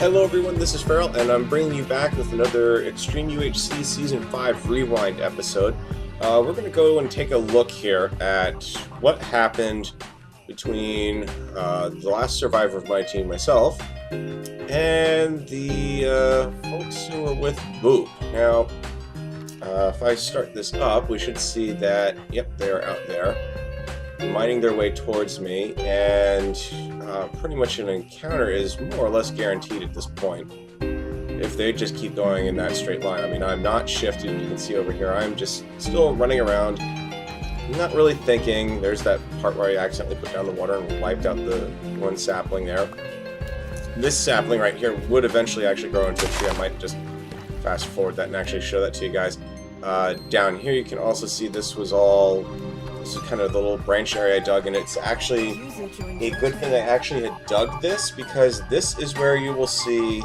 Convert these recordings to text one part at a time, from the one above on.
Hello everyone, this is Farrell, and I'm bringing you back with another Extreme UHC Season 5 Rewind episode. We're going to go and take a look here at what happened between the last survivor of my team, myself, and the folks who were with Boop. Now, if I start this up, we should see that, yep, they're out there, mining their way towards me, and pretty much an encounter is more or less guaranteed at this point if they just keep going in that straight line. I mean, I'm not shifting. You can see over here I'm just still running around, not really thinking. There's that part where I accidentally put down the water and wiped out the one sapling there. This sapling right here would eventually actually grow into a tree. I might just fast forward that and actually show that to you guys. Down here you can also see this is kind of the little branch area I dug, and it's actually a good thing I actually had dug this, because this is where you will see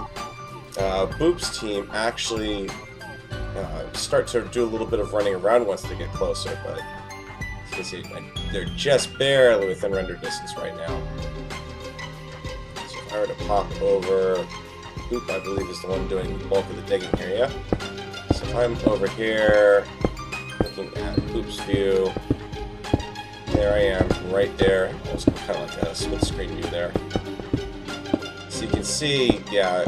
Boop's team actually start to do a little bit of running around once they get closer, but you can see they're just barely within render distance right now. So if I were to pop over, Boop I believe is the one doing the bulk of the digging here, yeah? So if I'm over here looking at Boop's view, there I am, right there. It's kind of like a split screen view there. So you can see, yeah,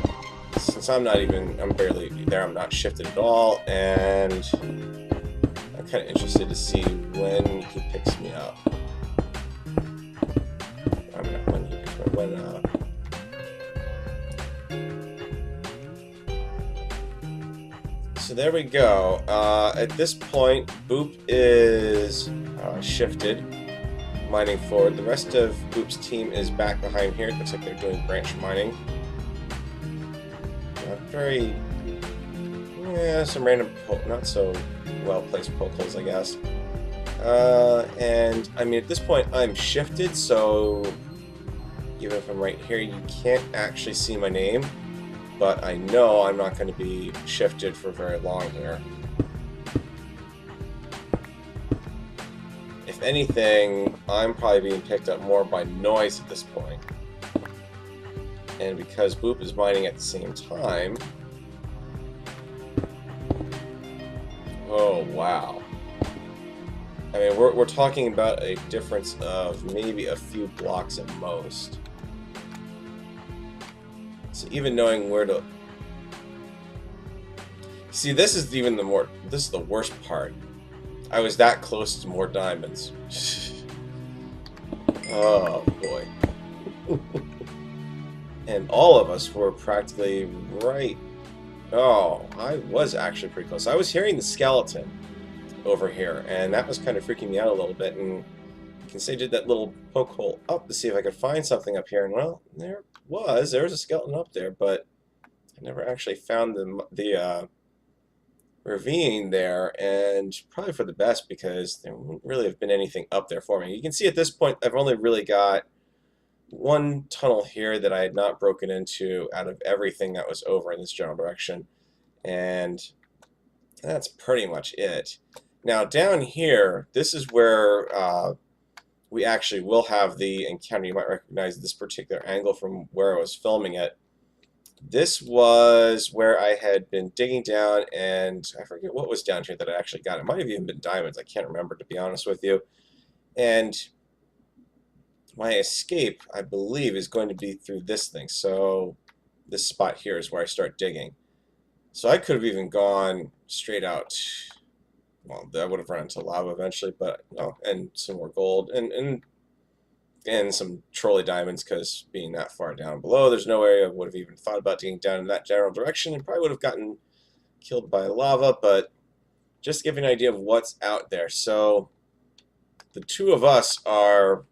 since I'm barely there, I'm not shifted at all, and I'm kind of interested to see when he picks me up. I mean, not when he picks me up, So there we go. At this point, Boop is shifted, mining forward. The rest of Boop's team is back behind here. It looks like they're doing branch mining. Some random, not so well-placed poke holes, I guess. And, I mean, at this point, I'm shifted, so even if I'm right here, you can't actually see my name, but I know I'm not going to be shifted for very long here. If anything, I'm probably being picked up more by noise at this point. And because Boop is mining at the same time... Oh, wow. I mean, we're talking about a difference of maybe a few blocks at most. So even knowing where to... See, this is the worst part. I was that close to more diamonds. Oh, boy. And all of us were practically right. Oh, I was actually pretty close. I was hearing the skeleton over here, and that was kind of freaking me out a little bit. And you can see I did that little poke hole up to see if I could find something up here. And, well, there was a skeleton up there, but I never actually found the ravine there, and probably for the best, because there wouldn't really have been anything up there for me. You can see at this point I've only really got one tunnel here that I had not broken into out of everything that was over in this general direction, and that's pretty much it. Now down here, this is where we actually will have the encounter. You might recognize this particular angle from where I was filming it. This was where I had been digging down, and I forget what was down here that I actually got. It might have even been diamonds. I can't remember, to be honest with you. And my escape, I believe, is going to be through this thing. So this spot here is where I start digging. So I could have even gone straight out. Well, I would have run into lava eventually, but no, and some more gold, and some trolley diamonds, because being that far down below, there's no area I would have even thought about digging down in that general direction, and probably would have gotten killed by lava, but just to give you an idea of what's out there. So the two of us are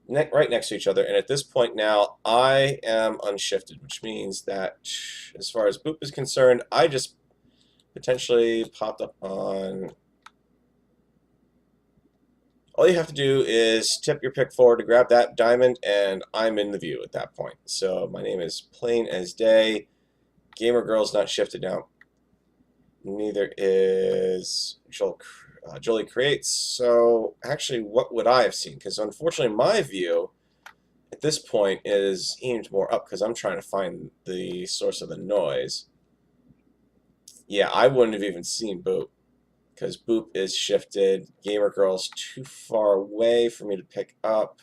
right next to each other, and at this point now, I am unshifted, which means that as far as Boop is concerned, I just potentially popped up on all you have to do is tip your pick forward to grab that diamond, and I'm in the view at that point. So my name is plain as day. Gamer Girl's not shifted now. Neither is Jolie Creates. So actually, what would I have seen? Because unfortunately, my view at this point is aimed more up because I'm trying to find the source of the noise. Yeah, I wouldn't have even seen Boop because Boop is shifted. Gamer Girl's too far away for me to pick up.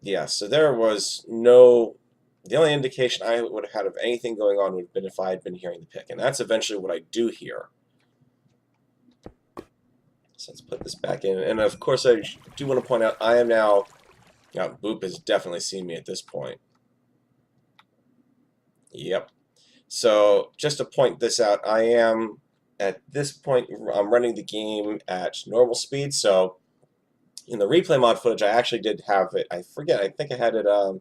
Yeah, so there was no... The only indication I would have had of anything going on would have been if I had been hearing the pick, and that's eventually what I do hear. So let's put this back in, and of course I do want to point out I am now... Yeah, Boop has definitely seen me at this point. Yep. So just to point this out, I am at this point I'm running the game at normal speed. So in the replay mod footage, I actually did have it. I forget. I think I had it. I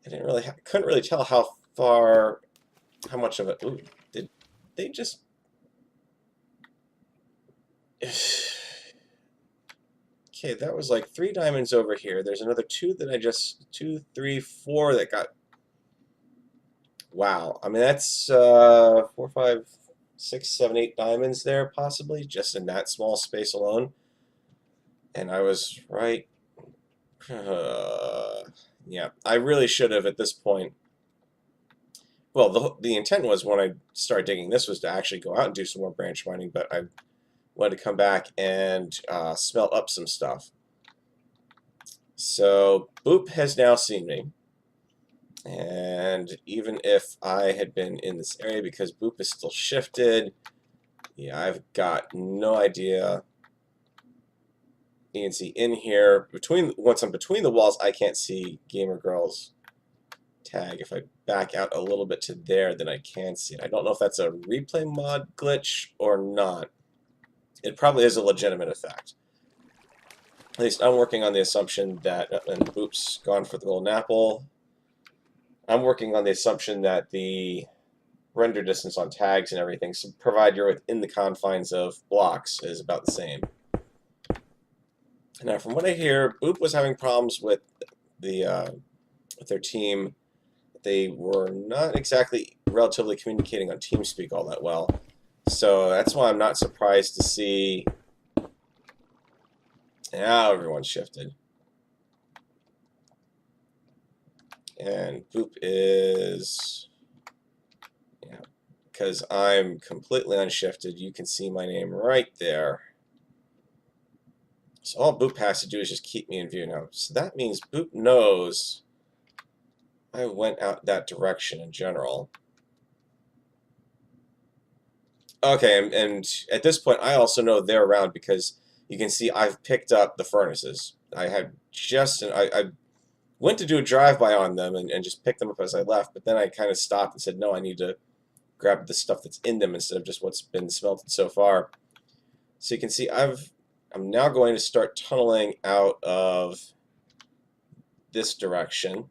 didn't really. Couldn't really tell how much of it. Ooh, did they just? Okay, that was like 3 diamonds over here. There's another 2 that I just 2, 3, 4 that got. Wow, I mean that's 4, 5, 6, 7, 8 diamonds there possibly just in that small space alone. And I was right. Yeah, I really should have at this point. Well, the intent was when I started digging this was to actually go out and do some more branch mining, but I wanted to come back and smelt up some stuff. So Boop has now seen me. And even if I had been in this area, because Boop is still shifted, yeah, I've got no idea. You can see in here, once I'm between the walls, I can't see Gamer Girl's tag. If I back out a little bit to there, then I can see it. I don't know if that's a replay mod glitch or not. It probably is a legitimate effect. At least I'm working on the assumption that, and Boop's gone for the golden apple. I'm working on the assumption that the render distance on tags and everything, so provided you're within the confines of blocks, is about the same. Now, from what I hear, Boop was having problems with their team. They were not exactly relatively communicating on TeamSpeak all that well. So that's why I'm not surprised to see now everyone's shifted. And Boop is, yeah, because I'm completely unshifted, you can see my name right there. So all Boop has to do is just keep me in view now. So that means Boop knows I went out that direction in general. Okay, and at this point I also know they're around because you can see I've picked up the furnaces. I had just, I went to do a drive-by on them and just picked them up as I left, but then I kind of stopped and said, no, I need to grab the stuff that's in them instead of just what's been smelted so far. So you can see I'm now going to start tunneling out of this direction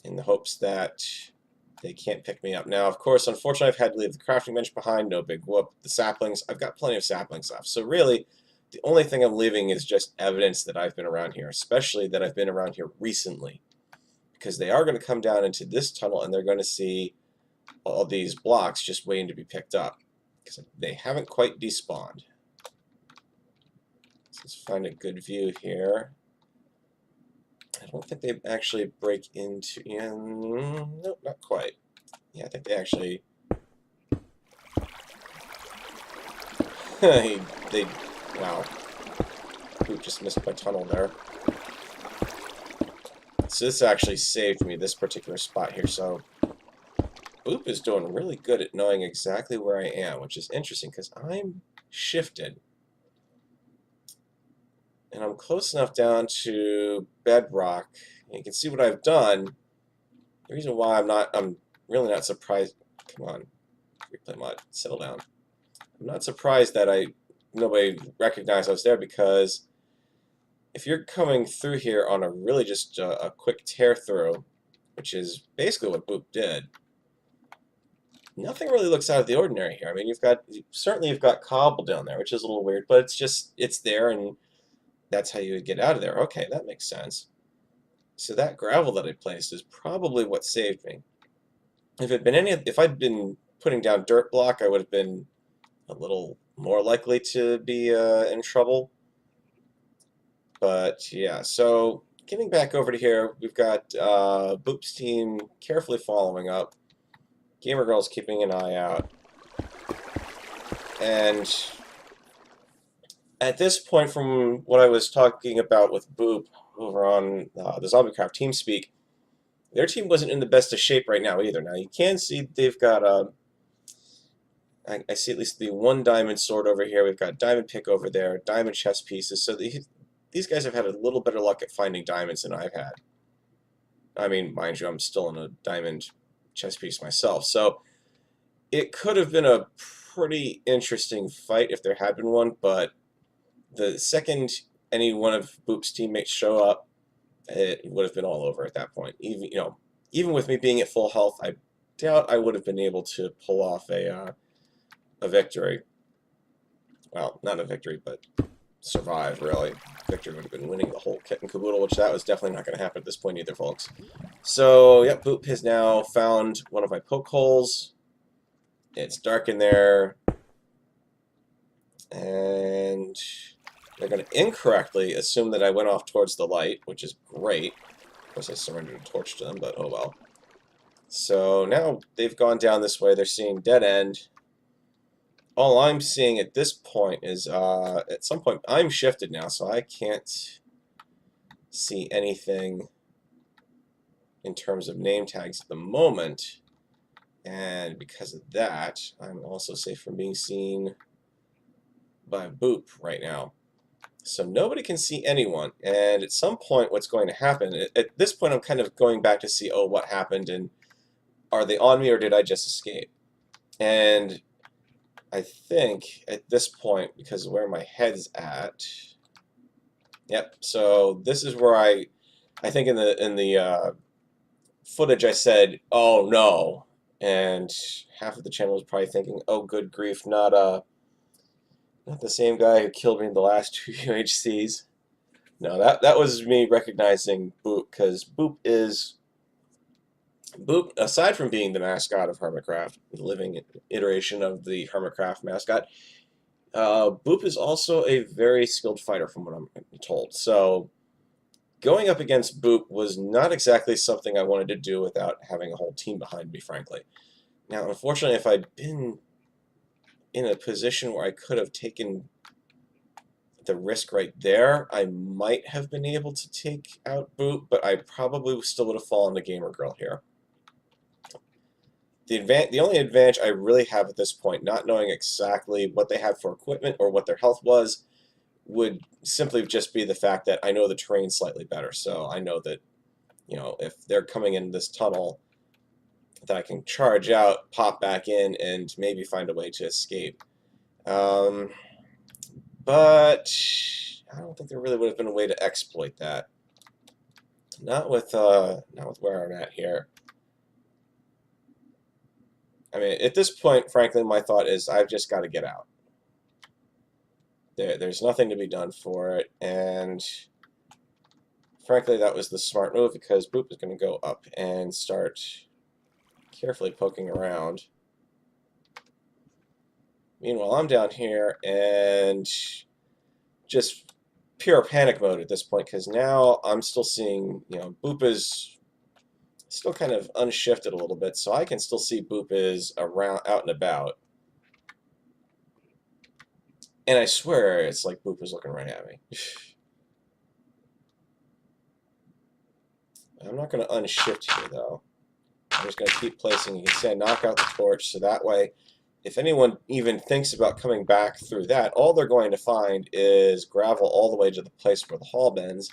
in the hopes that they can't pick me up. Now, of course, unfortunately, I've had to leave the crafting bench behind. No big whoop. The saplings, I've got plenty of saplings left. So really, the only thing I'm leaving is just evidence that I've been around here, especially that I've been around here recently. Because they are going to come down into this tunnel and they're going to see all these blocks just waiting to be picked up. Because they haven't quite despawned. So let's find a good view here. I don't think they actually break into... Yeah, nope, not quite. Yeah, I think they actually... Wow. Boop just missed my tunnel there. So this actually saved me, this particular spot here. So Boop is doing really good at knowing exactly where I am, which is interesting because I'm shifted. And I'm close enough down to bedrock. And you can see what I've done. The reason why I'm really not surprised. Come on, replay mod, settle down. I'm not surprised that nobody recognized I was there, because if you're coming through here on a really just a quick tear through, which is basically what Boop did, nothing really looks out of the ordinary here. I mean, you've got cobble down there, which is a little weird, but it's there, and that's how you would get out of there. Okay, that makes sense. So that gravel that I placed is probably what saved me. If I'd been putting down dirt block, I would have been a little more likely to be in trouble. But yeah, so getting back over to here, we've got Boop's team carefully following up. Gamer Girl's keeping an eye out. And at this point, from what I was talking about with Boop over on the ZombieCraft TeamSpeak, their team wasn't in the best of shape right now either. Now, you can see they've got I see at least the one diamond sword over here. We've got diamond pick over there, diamond chest pieces. So these guys have had a little better luck at finding diamonds than I've had. I mean, mind you, I'm still in a diamond chest piece myself. So it could have been a pretty interesting fight if there had been one, but the second any one of Boop's teammates show up, it would have been all over at that point. Even with me being at full health, I doubt I would have been able to pull off a victory. Well, not a victory, but survive, really. Victory would have been winning the whole kit and caboodle, which that was definitely not going to happen at this point either, folks. So, yep, Boop has now found one of my poke holes. It's dark in there. And they're going to incorrectly assume that I went off towards the light, which is great. Of course, I surrendered a torch to them, but oh well. So now they've gone down this way. They're seeing dead end. All I'm seeing at this point is, at some point, I'm shifted now, so I can't see anything in terms of name tags at the moment. And because of that, I'm also safe from being seen by Boop right now. So nobody can see anyone, and at some point what's going to happen, at this point I'm kind of going back to see, oh, what happened, and are they on me or did I just escape? And I think at this point, because of where my head's at, yep, so this is where I think in the footage I said, oh no, and half of the channel was probably thinking, oh good grief, not the same guy who killed me in the last two UHCs. No, that was me recognizing Boop, because Boop, aside from being the mascot of Hermitcraft, the living iteration of the Hermitcraft mascot, Boop is also a very skilled fighter from what I'm told. So going up against Boop was not exactly something I wanted to do without having a whole team behind me, frankly. Now, unfortunately, if I'd been in a position where I could have taken the risk right there, I might have been able to take out Boop, but I probably still would have fallen to Gamer Girl here. The only advantage I really have at this point, not knowing exactly what they had for equipment or what their health was, would simply just be the fact that I know the terrain slightly better. So I know that, if they're coming in this tunnel, that I can charge out, pop back in, and maybe find a way to escape. But I don't think there really would have been a way to exploit that. Not with where I'm at here. I mean, at this point, frankly, my thought is I've just got to get out. There's nothing to be done for it, and frankly, that was the smart move, because Boop is going to go up and start carefully poking around. Meanwhile, I'm down here and just pure panic mode at this point, because now I'm still seeing, Boop is still kind of unshifted a little bit, so I can still see Boop is around, out and about. And I swear it's like Boop is looking right at me. I'm not going to unshift here, though. I'm just going to keep placing. You can see I knock out the torch, so that way, if anyone even thinks about coming back through that, all they're going to find is gravel all the way to the place where the hall bends,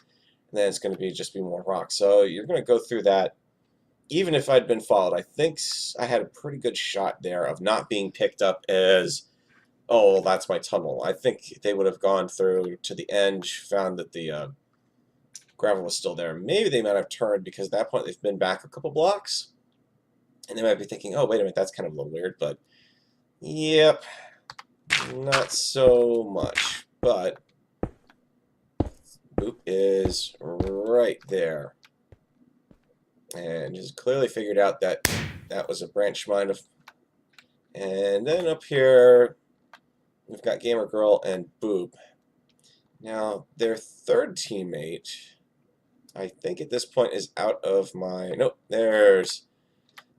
and then it's going to just be more rock. So you're going to go through that. Even if I'd been followed, I think I had a pretty good shot there of not being picked up as, oh, well, that's my tunnel. I think they would have gone through to the end, found that the gravel was still there. Maybe they might have turned, because at that point they've been back a couple blocks. And they might be thinking, oh, wait a minute, that's kind of a little weird, but yep, not so much. But Boop is right there. And just clearly figured out that that was a branch mine of. And then up here, we've got Gamer Girl and Boop. Now, their third teammate, I think at this point is out of my. Nope,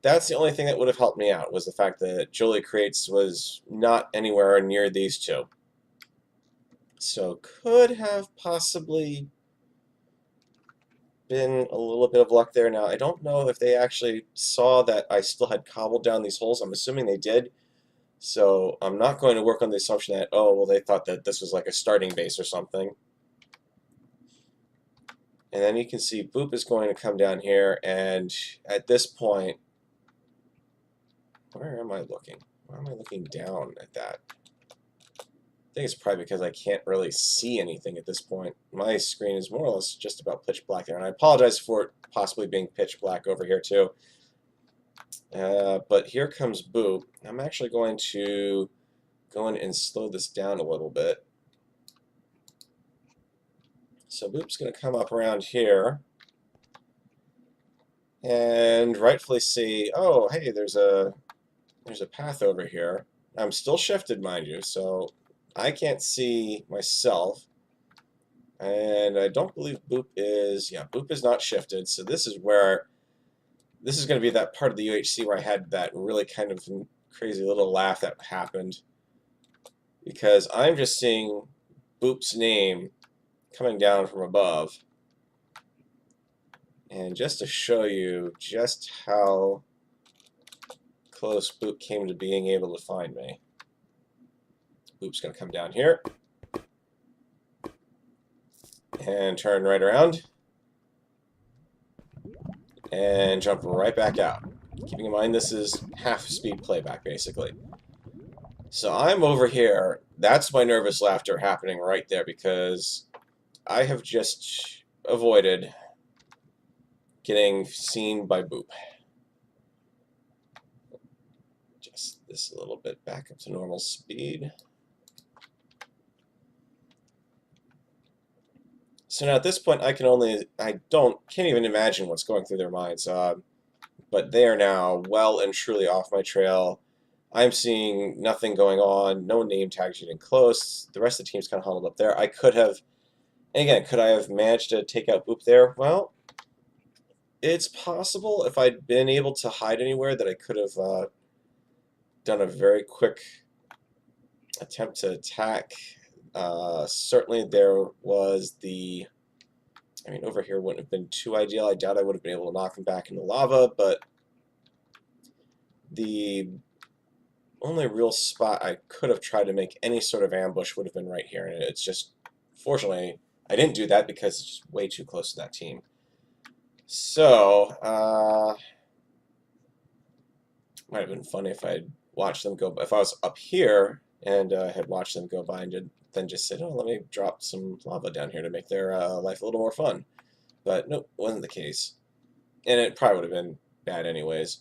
that's the only thing that would have helped me out, was the fact that Jolie Crates was not anywhere near these two. So could have possibly been a little bit of luck there. Now, I don't know if they actually saw that I still had cobbled down these holes. I'm assuming they did. So I'm not going to work on the assumption that, oh, well, they thought that this was like a starting base or something. And then you can see Boop is going to come down here, and at this point, where am I looking? Why am I looking down at that? I think it's probably because I can't really see anything at this point. My screen is more or less just about pitch black there, and I apologize for it possibly being pitch black over here too. But here comes Boop. I'm actually going to go in and slow this down a little bit. So Boop's going to come up around here and rightfully see, oh, hey, there's a path over here. I'm still shifted, mind you, so I can't see myself. And I don't believe Boop is, yeah, Boop is not shifted, so this is going to be that part of the UHC where I had that really kind of crazy little laugh that happened. Because I'm just seeing Boop's name coming down from above. And just to show you just how close Boop came to being able to find me. Boop's going to come down here and turn right around and jump right back out. Keeping in mind this is half-speed playback, basically. So I'm over here. That's my nervous laughter happening right there, because I have just avoided getting seen by Boop. Just this a little bit back up to normal speed. So now at this point I can't even imagine what's going through their minds. But they are now well and truly off my trail. I'm seeing nothing going on, no name tags getting close. The rest of the team's kind of huddled up there. I could have, and again, could I have managed to take out Boop there? Well, it's possible if I'd been able to hide anywhere that I could have done a very quick attempt to attack. Certainly there was over here wouldn't have been too ideal. I doubt I would have been able to knock him back into lava, but the only real spot I could have tried to make any sort of ambush would have been right here, and it's just, fortunately, I didn't do that because it's just way too close to that team. So, might have been funny if I'd watched them go, if I was up here and had watched them go by and then just said, oh, let me drop some lava down here to make their life a little more fun. But nope, wasn't the case. And it probably would have been bad anyways.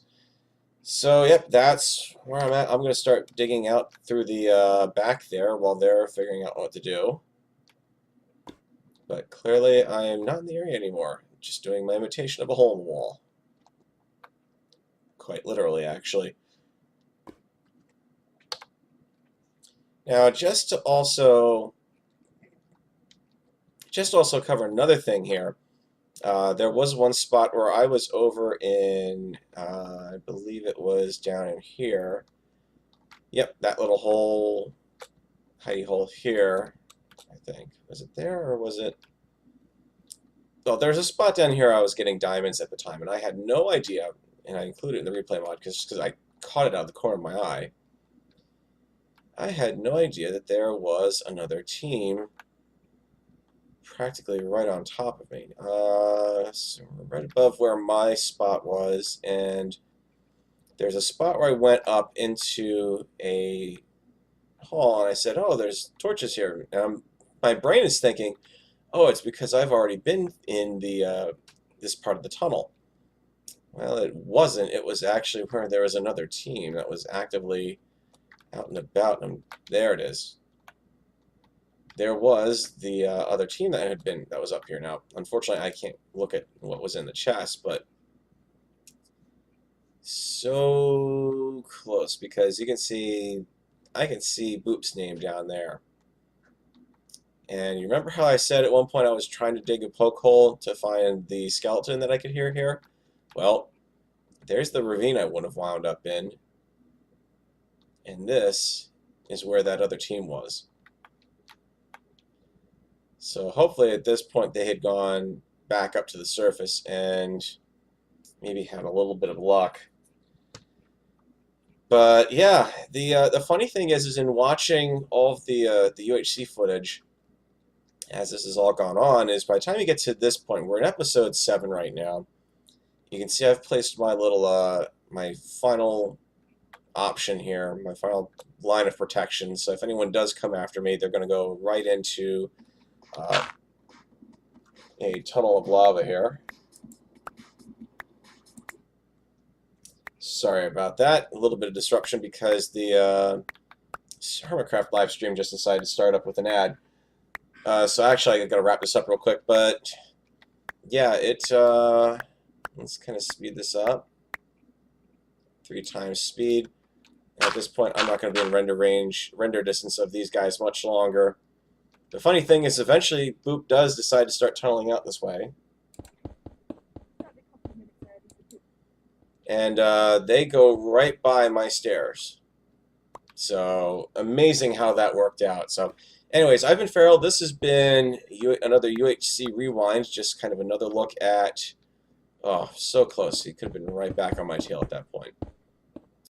So, yep, that's where I'm at. I'm going to start digging out through the back there while they're figuring out what to do. But clearly, I'm not in the area anymore. Just doing my imitation of a hole in the wall. Quite literally, actually. Now, just to also cover another thing here, there was one spot where I was over in, I believe it was down in here. Yep, that little hole, hidey hole here, I think. Was it there, or was it? Well, there's a spot down here I was getting diamonds at the time, and I had no idea, and I included it in the replay mod because I caught it out of the corner of my eye. I had no idea that there was another team practically right on top of me. So right above where my spot was, and there's a spot where I went up into a hall, and I said, oh, there's torches here. And my brain is thinking, oh, it's because I've already been in the this part of the tunnel. Well, it wasn't. It was actually where there was another team that was actively out and about. And there it is. There was the other team that was up here. Now, unfortunately, I can't look at what was in the chest, but so close because you can see, I can see Boop's name down there. And you remember how I said at one point I was trying to dig a poke hole to find the skeleton that I could hear here? Well, there's the ravine I would have wound up in. And this is where that other team was. So hopefully at this point they had gone back up to the surface and maybe had a little bit of luck. But yeah, the funny thing is in watching all of the UHC footage as this has all gone on, is by the time you get to this point, we're in episode 7 right now. You can see I've placed my little my final option here, my final line of protection. So if anyone does come after me, they're going to go right into a tunnel of lava here. Sorry about that. A little bit of disruption because the Hermitcraft live stream just decided to start up with an ad. So actually, I got to wrap this up real quick. But yeah, let's kind of speed this up. 3 times speed. And at this point, I'm not going to be in render distance of these guys much longer. The funny thing is, eventually, Boop does decide to start tunneling out this way. And they go right by my stairs. So, amazing how that worked out. So, anyways, I've been Farrell. This has been another UHC Rewind. Just kind of another look at... Oh, so close. He could have been right back on my tail at that point.